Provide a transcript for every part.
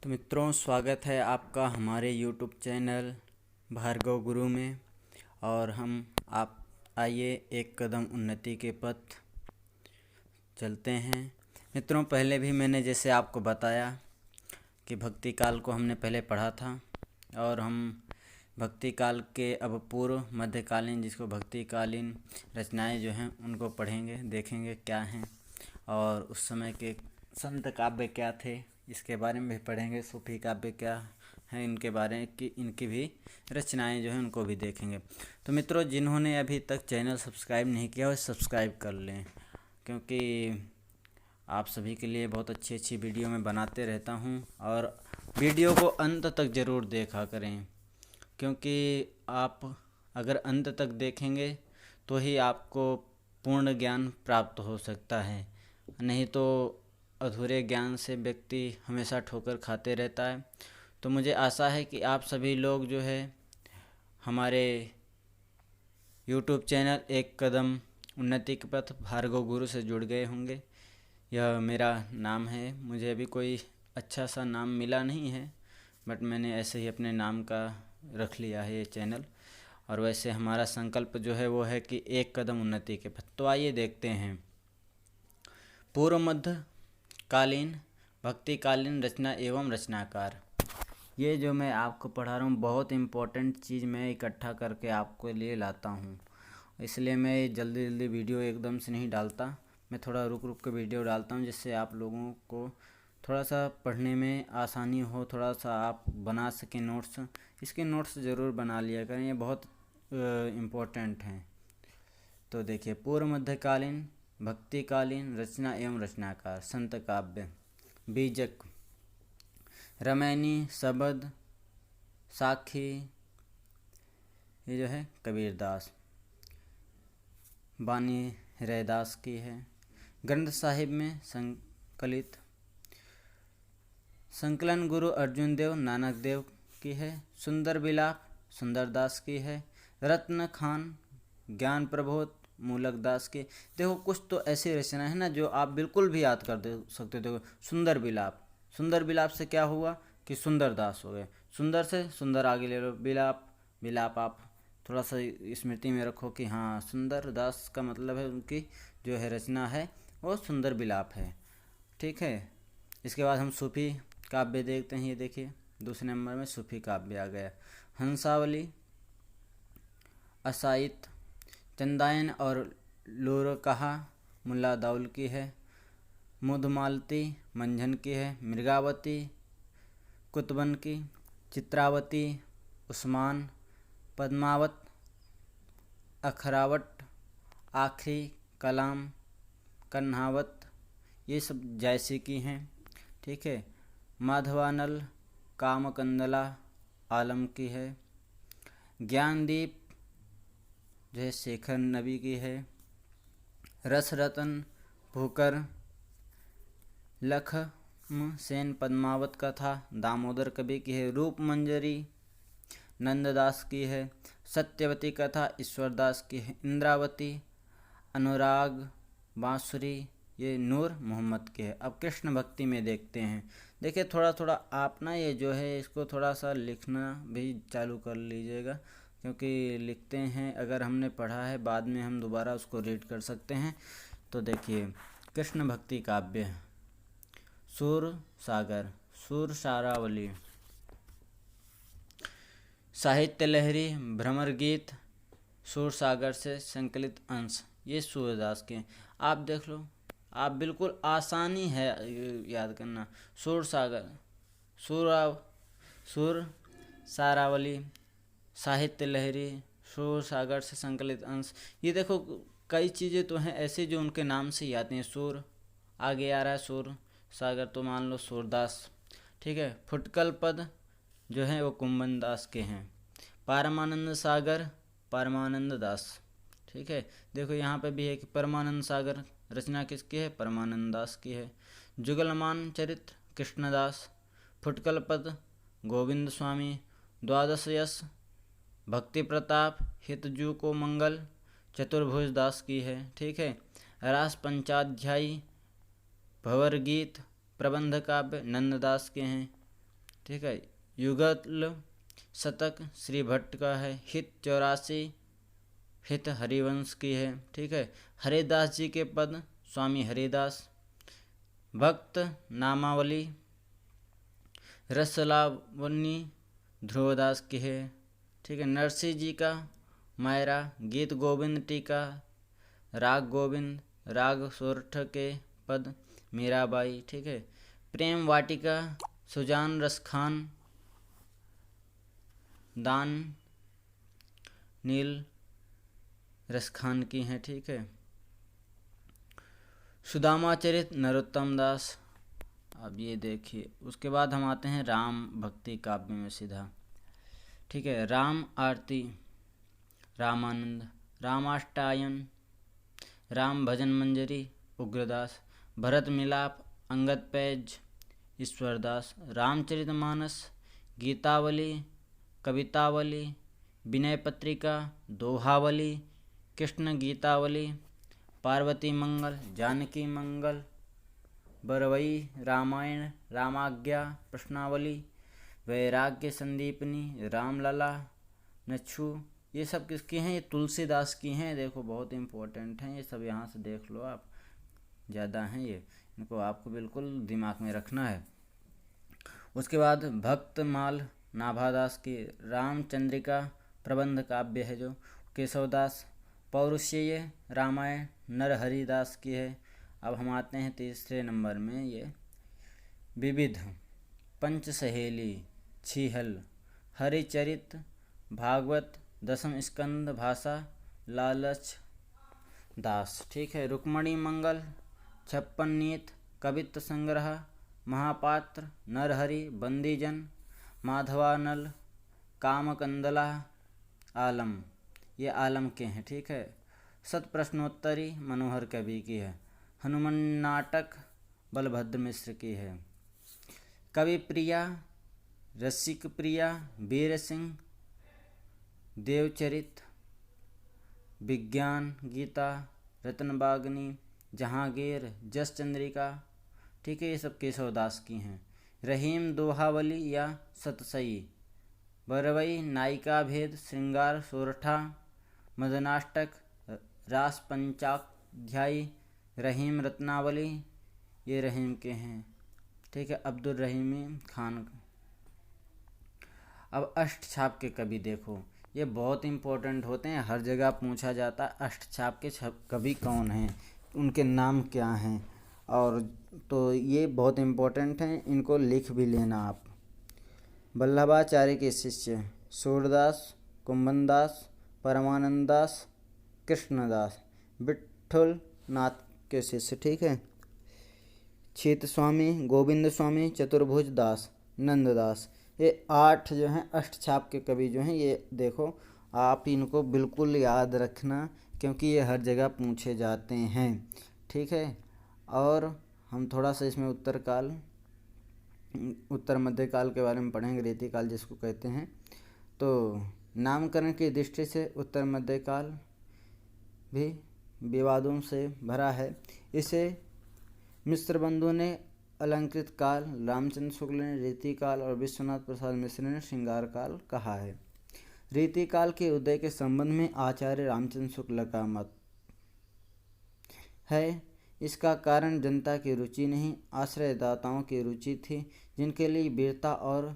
तो मित्रों, स्वागत है आपका हमारे YouTube चैनल भार्गव गुरु में। और हम आप आइए एक कदम उन्नति के पथ चलते हैं। मित्रों, पहले भी मैंने जैसे आपको बताया कि भक्ति काल को हमने पहले पढ़ा था और हम भक्ति काल के अब पूर्व मध्यकालीन, जिसको भक्तिकालीन रचनाएं जो हैं उनको पढ़ेंगे, देखेंगे क्या हैं और उस समय के संत काव्य क्या थे इसके बारे में भी पढ़ेंगे। सूफी काव्य क्या हैं इनके बारे में कि इनकी भी रचनाएं जो हैं उनको भी देखेंगे। तो मित्रों, जिन्होंने अभी तक चैनल सब्सक्राइब नहीं किया वो सब्सक्राइब कर लें, क्योंकि आप सभी के लिए बहुत अच्छी अच्छी वीडियो मैं बनाते रहता हूं। और वीडियो को अंत तक ज़रूर देखा करें, क्योंकि आप अगर अंत तक देखेंगे तो ही आपको पूर्ण ज्ञान प्राप्त हो सकता है, नहीं तो अधूरे ज्ञान से व्यक्ति हमेशा ठोकर खाते रहता है। तो मुझे आशा है कि आप सभी लोग जो है हमारे YouTube चैनल एक कदम उन्नति के पथ भार्गव गुरु से जुड़ गए होंगे। यह मेरा नाम है, मुझे अभी कोई अच्छा सा नाम मिला नहीं है, बट मैंने ऐसे ही अपने नाम का रख लिया है ये चैनल। और वैसे हमारा संकल्प जो है वो है कि एक कदम उन्नति के पथ। तो आइए देखते हैं पूर्व मध्य कालीन भक्तिकालीन रचना एवं रचनाकार। ये जो मैं आपको पढ़ा रहा हूँ बहुत इम्पोर्टेंट चीज़ मैं इकट्ठा करके आपके लिए लाता हूँ, इसलिए मैं जल्दी जल्दी वीडियो एकदम से नहीं डालता। मैं थोड़ा रुक रुक के वीडियो डालता हूँ, जिससे आप लोगों को थोड़ा सा पढ़ने में आसानी हो, थोड़ा सा आप बना सकें नोट्स। इसके नोट्स ज़रूर बना लिया करें, ये बहुत इम्पोर्टेंट हैं। तो देखिए, पूर्व मध्यकालीन भक्तिकालीन रचना एवं रचनाकार। संत काव्य बीजक, रमैनी, सबद, साखी, ये जो है कबीरदास, बानी रैदास की है। ग्रंथ साहिब में संकलित संकलन गुरु अर्जुन देव नानक देव की है। सुंदर विलाप सुंदरदास की है। रत्न खान ज्ञान प्रबोध मूलक दास के। देखो, कुछ तो ऐसी रचना है ना जो आप बिल्कुल भी याद कर दे सकते हो। देखो, सुंदर विलाप, सुंदर विलाप से क्या हुआ कि सुंदर दास हो गए। सुंदर से सुंदर आगे ले लो, विलाप, विलाप आप थोड़ा सा स्मृति में रखो कि हाँ, सुंदर दास का मतलब है उनकी जो है रचना है वो सुंदर विलाप है। ठीक है। इसके बाद हम सूफी काव्य देखते हैं। ये देखिए, दूसरे नंबर में सूफी काव्य आ गया। हंसावली, असाइत, चंदायन और लोरकहा मुल्ला दाउल की है। मुदमालती मंझन की है। मृगावती कुतबन की। चित्रावती उस्मान, पद्मावत अखरावट, आखरी कलाम कन्हावत, ये सब जैसी की हैं। ठीक है। माधवानल कामकंदला आलम की है। ज्ञानदीप जो है शेखर नबी की है। रस रतन भूकर लखम सेन पद्मावत का था दामोदर कवि की है। रूप मंजरी नंददास की है। सत्यवती कथा ईश्वरदास की है। इंद्रावती अनुराग बांसुरी, ये नूर मोहम्मद की है। अब कृष्ण भक्ति में देखते हैं। देखिए, थोड़ा थोड़ा आप ना ये जो है इसको थोड़ा सा लिखना भी चालू कर लीजिएगा, क्योंकि लिखते हैं अगर हमने पढ़ा है बाद में हम दोबारा उसको रीड कर सकते हैं। तो देखिए, कृष्ण भक्ति काव्य सूर सागर, सूर सारावली, साहित्य लहरी, भ्रमर गीत, सूर सागर से संकलित अंश, ये सूरदास के। आप देख लो, आप बिल्कुल आसानी है याद करना। सूर सागर, सूर सारावली, साहित्य लहरी, सूर सागर से संकलित अंश। ये देखो, कई चीज़ें तो हैं ऐसे जो उनके नाम से ही आती हैं। सूर आगे आ रहा है, सूर सागर तो मान लो सूरदास। ठीक है। फुटकल पद जो है वो कुंभन दास के हैं। परमानंद सागर परमानंद दास। ठीक है। देखो, यहाँ पे भी है कि परमानंद सागर रचना किसकी है? परमानंद दास की है। जुगलमान चरित्र कृष्णदास। फुटकल पद गोविंद स्वामी। द्वादश यश भक्ति प्रताप हितजू को मंगल चतुर्भुज दास की है। ठीक है। रास पंचाध्यायी भंवर गीत प्रबंध काव्य नंददास के हैं। ठीक है। युगल शतक श्री भट्ट का है। हित 84 हित हरिवंश की है। ठीक है। हरिदास जी के पद स्वामी हरिदास। भक्त नामावली रसलावनी ध्रुवदास की है। ठीक है। नरसिंह जी का मायरा गीत गोविंद टीका राग गोविंद राग सोरठ के पद मीराबाई। ठीक है। प्रेम वाटिका सुजान रसखान दान नील रसखान की हैं। ठीक है। सुदामा चरित नरोत्तम दास। अब ये देखिए, उसके बाद हम आते हैं राम भक्ति काव्य में सीधा। ठीक है। राम आरती रामानंद। रामाष्टायन राम भजन मंजरी उग्रदास। भरत मिलाप अंगद पैज ईश्वरदास। रामचरितमानस गीतावली कवितावली विनय पत्रिका दोहावली कृष्ण गीतावली पार्वती मंगल जानकी मंगल बरवई रामायण रामाज्ञा प्रश्नावली वैराग्य संदीपनी रामलला नच्छू। ये सब किसकी हैं? ये तुलसीदास की हैं। देखो बहुत इम्पोर्टेंट हैं ये सब, यहाँ से देख लो आप, ज़्यादा हैं ये, इनको आपको बिल्कुल दिमाग में रखना है। उसके बाद भक्तमाल नाभादास की। रामचंद्रिका प्रबंध काव्य है जो केशवदास। पौरुषेय रामायण नरहरिदास की है। अब हम आते हैं तीसरे नंबर में, ये विविध पंच सहेली छीहल हरिचरित भागवत दसम स्कंद भाषा लालच दास। ठीक है। रुक्मणी मंगल 56 नीत कवित्व संग्रह महापात्र नरहरि बंदीजन माधवानल कामकंदला आलम, ये आलम के हैं। ठीक है। सत प्रश्नोत्तरी मनोहर कवि की है। हनुमान नाटक बलभद्र मिश्र की है। कवि प्रिया रसिक प्रिया वीर सिंह देवचरित विज्ञान गीता रत्नबागनी जहांगीर जस चंद्रिका। ठीक है। ये सब केशवदास की हैं। रहीम दोहावली या सतसई बरवई नायिका भेद श्रृंगार सोरठा मदनाष्टक रास पंचाध्यायी रहीम रत्नावली, ये रहीम के हैं। ठीक है। अब्दुल रहीमी खान। अब अष्टछाप के कवि देखो, ये बहुत इम्पोर्टेंट होते हैं, हर जगह पूछा जाता है अष्टछाप के कवि कौन हैं, उनके नाम क्या हैं, और तो ये बहुत इम्पोर्टेंट हैं, इनको लिख भी लेना आप। वल्लभाचार्य के शिष्य सूरदास कुंभनदास परमानंदास कृष्णदास। विठल नाथ के शिष्य। ठीक है। छीत स्वामी गोविंद स्वामी चतुर्भुज दास नंददास। ये 8 जो हैं अष्टछाप के कवि जो हैं, ये देखो आप इनको बिल्कुल याद रखना, क्योंकि ये हर जगह पूछे जाते हैं। ठीक है। और हम थोड़ा सा इसमें उत्तर मध्यकाल के बारे में पढ़ेंगे, रीतिकाल जिसको कहते हैं। तो नामकरण की दृष्टि से उत्तर मध्यकाल भी विवादों से भरा है। इसे मिश्र बंधु ने अलंकृत काल, रामचंद्र शुक्ल ने रीतिकाल और विश्वनाथ प्रसाद मिश्र ने श्रृंगार काल कहा है। रीतिकाल के उदय के संबंध में आचार्य रामचंद्र शुक्ल का मत है। इसका कारण जनता की रुचि नहीं, आश्रयदाताओं की रुचि थी, जिनके लिए वीरता और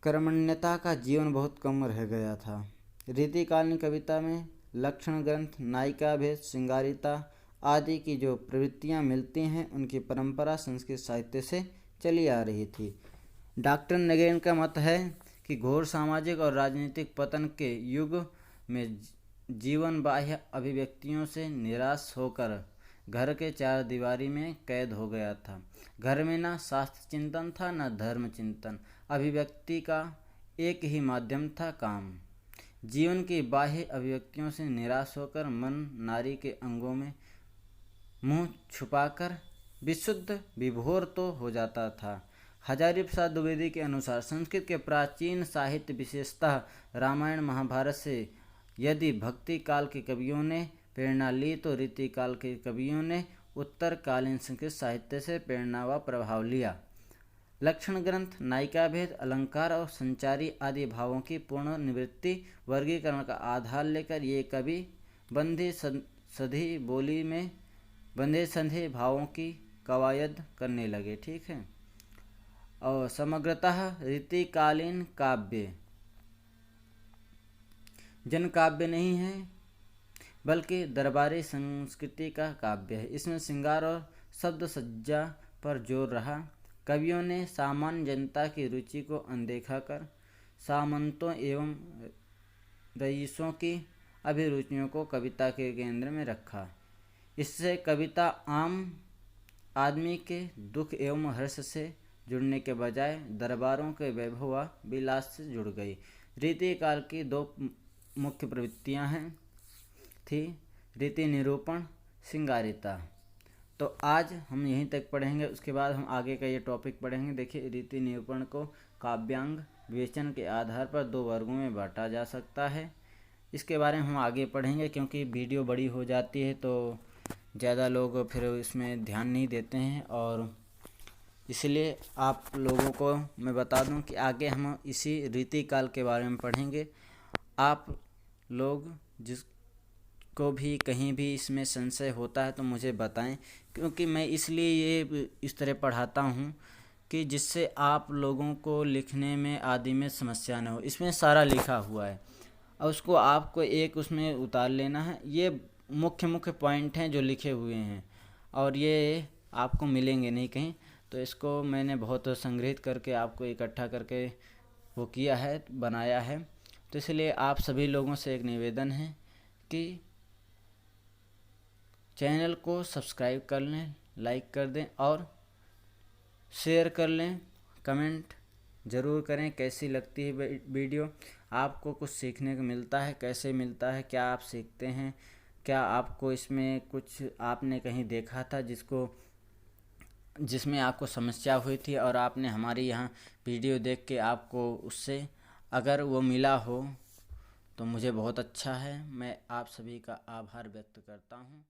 कर्मण्यता का जीवन बहुत कम रह गया था। रीतिकालीन कविता में लक्षण ग्रंथ नायिका भेद श्रृंगारिता आदि की जो प्रवृत्तियां मिलती हैं, उनकी परंपरा संस्कृत साहित्य से चली आ रही थी। डॉक्टर नगेन का मत है कि घोर सामाजिक और राजनीतिक पतन के युग में जीवन बाह्य अभिव्यक्तियों से निराश होकर घर के चार दीवारी में कैद हो गया था। घर में न शास्त्र चिंतन था न धर्म चिंतन, अभिव्यक्ति का एक ही माध्यम था काम। जीवन की बाह्य अभिव्यक्तियों से निराश होकर मन नारी के अंगों में मुंह छुपाकर विशुद्ध विभोर तो हो जाता था। हजारी प्रसाद द्विवेदी के अनुसार संस्कृत के प्राचीन साहित्य विशेषतः रामायण महाभारत से यदि भक्ति काल के कवियों ने प्रेरणा ली, तो रीतिकाल के कवियों ने उत्तरकालीन संस्कृत साहित्य से प्रेरणा व प्रभाव लिया। लक्षण ग्रंथ, नायिका भेद, अलंकार और संचारी आदि भावों की पूर्ण निवृत्ति वर्गीकरण का आधार लेकर ये कवि बंधे सधी बोली में बंधे संधे भावों की कवायद करने लगे। ठीक है। और समग्रतः रीतिकालीन काव्य जन काव्य नहीं है, बल्कि दरबारी संस्कृति का काव्य है। इसमें श्रृंगार और शब्द सज्जा पर जोर रहा। कवियों ने सामान्य जनता की रुचि को अनदेखा कर सामंतों एवं रईसों की अभिरुचियों को कविता के केंद्र में रखा। इससे कविता आम आदमी के दुख एवं हर्ष से जुड़ने के बजाय दरबारों के वैभव व विलास से जुड़ गई। रीति काल की दो मुख्य प्रवृत्तियां थी, रीति निरूपण, श्रृंगारिता। तो आज हम यहीं तक पढ़ेंगे, उसके बाद हम आगे का ये टॉपिक पढ़ेंगे। देखिए, रीति निरूपण को काव्यांग विवेचन के आधार पर दो वर्गों में बांटा जा सकता है। इसके बारे में हम आगे पढ़ेंगे, क्योंकि वीडियो बड़ी हो जाती है तो ज़्यादा लोग फिर इसमें ध्यान नहीं देते हैं, और इसलिए आप लोगों को मैं बता दूं कि आगे हम इसी रीति काल के बारे में पढ़ेंगे। आप लोग जिसको भी कहीं भी इसमें संशय होता है तो मुझे बताएं, क्योंकि मैं इसलिए ये इस तरह पढ़ाता हूँ कि जिससे आप लोगों को लिखने में आदि में समस्या न हो। इसमें सारा लिखा हुआ है और उसको आपको एक उसमें उतार लेना है। ये मुख्य पॉइंट हैं जो लिखे हुए हैं, और ये आपको मिलेंगे नहीं कहीं। तो इसको मैंने बहुत संग्रहित करके आपको इकट्ठा करके वो किया है, बनाया है। तो इसलिए आप सभी लोगों से एक निवेदन है कि चैनल को सब्सक्राइब कर लें, लाइक कर दें और शेयर कर लें। कमेंट ज़रूर करें कैसी लगती है वीडियो, आपको कुछ सीखने को मिलता है, कैसे मिलता है, क्या आप सीखते हैं, क्या आपको इसमें कुछ आपने कहीं देखा था जिसमें आपको समस्या हुई थी और आपने हमारी यहाँ वीडियो देख के आपको उससे अगर वो मिला हो तो मुझे बहुत अच्छा है। मैं आप सभी का आभार व्यक्त करता हूँ।